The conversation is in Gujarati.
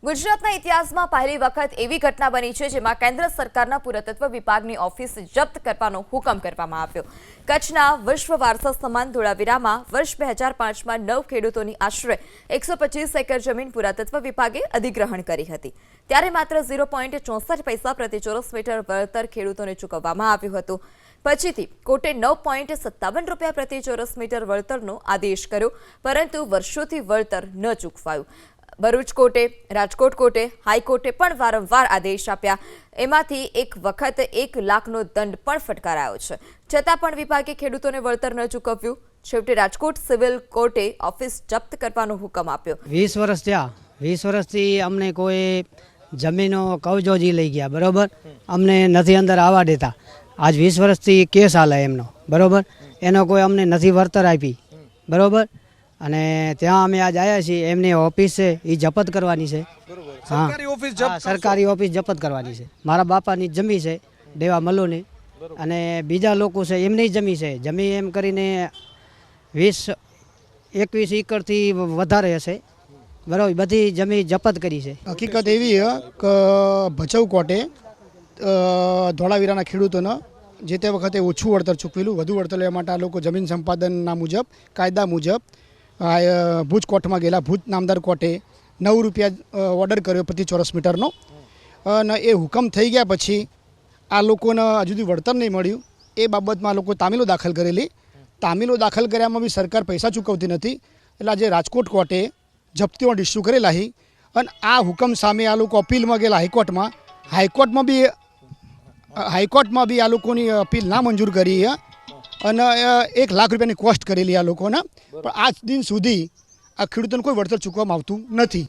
ગુજરાતના ઇતિહાસમાં પહેલી વખત એવી ઘટના બની છે જેમાં કેન્દ્ર સરકારના પુરાતત્વ વિભાગની ઓફિસ જપ્ત કરવાનો હુકમ કરવામાં આવ્યો। કચ્છના વિશ્વ વારસા સમાન ધોળાવીરામાં વર્ષ 2005માં 9 ખેડૂતોની આશરે 125 એકર જમીન પુરાતત્વ વિભાગે અધિગ્રહણ કરી હતી। ત્યારે માત્ર 0.64 પૈસા પ્રતિ ચોરસ મીટર વળતર ખેડૂતોને ચૂકવવામાં આવ્યું હતું। પછીથી કોર્ટે 9.57 રૂપિયા પ્રતિ ચોરસ મીટર વળતરનો આદેશ કર્યો, પરંતુ વર્ષોથી વળતર ન ચૂકવાયું। ભરૂચ કોર્ટે, રાજકોટ કોર્ટે, હાઈકોર્ટે પણ વારંવાર આદેશ આપ્યા। એમાંથી એક વખત 1 લાખનો દંડ પણ ફટકારાયો છે, છતાં પણ વિભાગે ખેડૂતોને વળતર ન ચૂકવ્યું। છેવટે રાજકોટ સિવિલ કોર્ટે ઓફિસ જપ્ત કરવાનો હુકમ આપ્યો। 20 વર્ષ થયા, 20 વર્ષથી અમને કોઈ જમીનો કબજો જી લઈ ગયા, બરોબર, અમને નથી અંદર આવવા દેતા। આજ 20 વર્ષથી કેસ હાલે એમનો, બરોબર, એનો કોઈ અમને નથી વળતર આપી, બરોબર, અને ત્યાં અમે આજ આવ્યા છીએ। એમની ઓફિસ છે એ જપ્ત કરવાની છે। હા, સરકારી ઓફિસ જપ્ત કરવાની છે। મારા બાપાની જમી છે દેવા મલ્લોની, અને બીજા લોકો છે એમની જમી છે। જમી એમ કરીને 20-21 એકરથી વધારે હશે, બરાબર, બધી જમી જપ્ત કરી છે। હકીકત એવી છે કે ભચાઉ કોર્ટે ધોળાવીરાના ખેડૂતોને જે તે વખતે ઓછું વળતર ચૂકવેલું, વધુ વળતર લેવા માટે આ લોકો જમીન સંપાદનના મુજબ, કાયદા મુજબ ભુજ કોર્ટમાં ગયેલા। ભુજ નામદાર કોર્ટે 9 રૂપિયા ઓર્ડર કર્યો પ્રતિ ચોરસ મીટરનો, અને એ હુકમ થઈ ગયા પછી આ લોકોને હજુ સુધી વળતર નહીં મળ્યું। એ બાબતમાં આ લોકો તામીલો દાખલ કરેલી। તામીલો દાખલ કર્યામાં બી સરકાર પૈસા ચૂકવતી નથી, એટલે આજે રાજકોટ કોર્ટે જપ્તી વોરંટ ઇસ્યુ કરેલા છે, અને આ હુકમ સામે આ લોકો અપીલમાં ગયેલા હાઈકોર્ટમાં। હાઈકોર્ટમાં બી આ લોકોની અપીલ ના મંજૂર કરી છે, અને 1 લાખ રૂપિયાની કોસ્ટ કરેલી આ લોકોને, પણ આજ દિન સુધી આ ખેડૂતોને કોઈ વળતર ચૂકવવામાં આવતું નથી।